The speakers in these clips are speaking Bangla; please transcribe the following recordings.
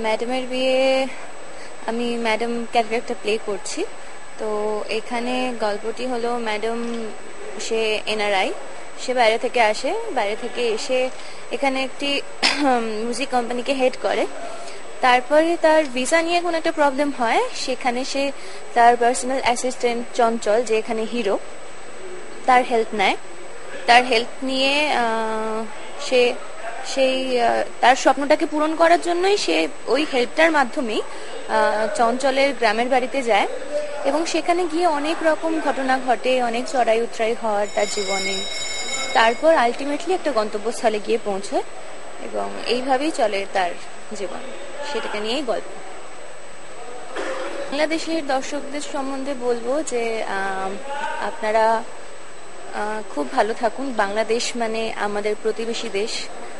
ম্যাডামের বিয়ে আমি ম্যাডাম ক্যারেক্টারটা প্লে করছি। তো এখানে গল্পটি হলো ম্যাডাম সে এনআরআই, সে বাইরে থেকে আসে, বাইরে থেকে এসে এখানে একটি মিউজিক কোম্পানিকে হেড করে। তারপরে তার ভিসা নিয়ে কোনো একটা প্রবলেম হয়, সেখানে সে তার পার্সোনাল অ্যাসিস্ট্যান্ট চঞ্চল, যে এখানে হিরো, তার হেল্প নেয়। তার হেল্প নিয়ে সে সেই তার স্বপ্নটাকে পূরণ করার জন্যই সে ওই হেল্পটার মাধ্যমেই চঞ্চলের গ্রামের বাড়িতে যায় এবং সেখানে গিয়ে অনেক রকম ঘটনা ঘটে, অনেক চড়াই উতরাই হয় তার জীবনে। তারপর আলটিমেটলি একটা গন্তব্যস্থলে গিয়ে পৌঁছয় এবং এইভাবেই চলে তার জীবন, সেটাকে নিয়েই গল্প। বাংলাদেশের দর্শকদের সম্বন্ধে বলবো যে আপনারা খুব ভালো থাকুন। বাংলাদেশ মানে আমাদের প্রতিবেশী দেশ,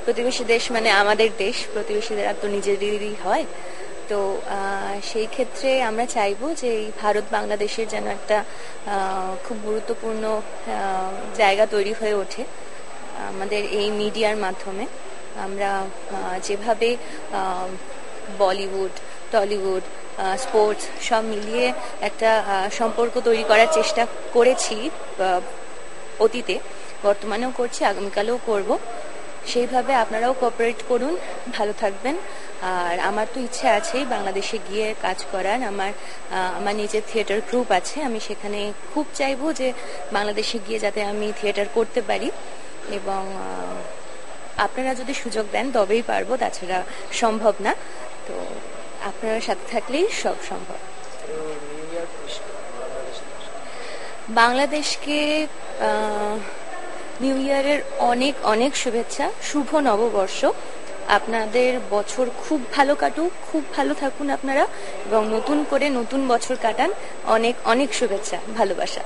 প্রতিবেশী দেশ মানে আমাদের দেশ, প্রতিবেশীদের আর তো নিজেদেরই হয়। তো সেই ক্ষেত্রে আমরা চাইবো যে এই ভারত বাংলাদেশের যেন একটা খুব গুরুত্বপূর্ণ জায়গা তৈরি হয়ে ওঠে আমাদের এই মিডিয়ার মাধ্যমে। আমরা যেভাবে বলিউড, টলিউড, স্পোর্টস সব মিলিয়ে একটা সম্পর্ক তৈরি করার চেষ্টা করেছি অতীতে, বর্তমানেও করছি, আগামীকালেও করব। সেইভাবে আপনারাও কোঅপারেট করুন, ভালো থাকবেন। আর আমার তো ইচ্ছে আছেই বাংলাদেশে গিয়ে কাজ করার। আমার নিজের থিয়েটার গ্রুপ আছে, আমি সেখানে খুব চাইবো যে বাংলাদেশে গিয়ে যাতে আমি থিয়েটার করতে পারি এবং আপনারা যদি সুযোগ দেন তবেই পারবো, তাছাড়া সম্ভব না। তো আপনারা সাথে থাকলেই সব সম্ভব। বাংলাদেশকে নিউ ইয়ারের অনেক অনেক শুভেচ্ছা, শুভ নববর্ষ। আপনাদের বছর খুব ভালো কাটুক, খুব ভালো থাকুন আপনারা এবং নতুন করে নতুন বছর কাটান। অনেক অনেক শুভেচ্ছা, ভালোবাসা।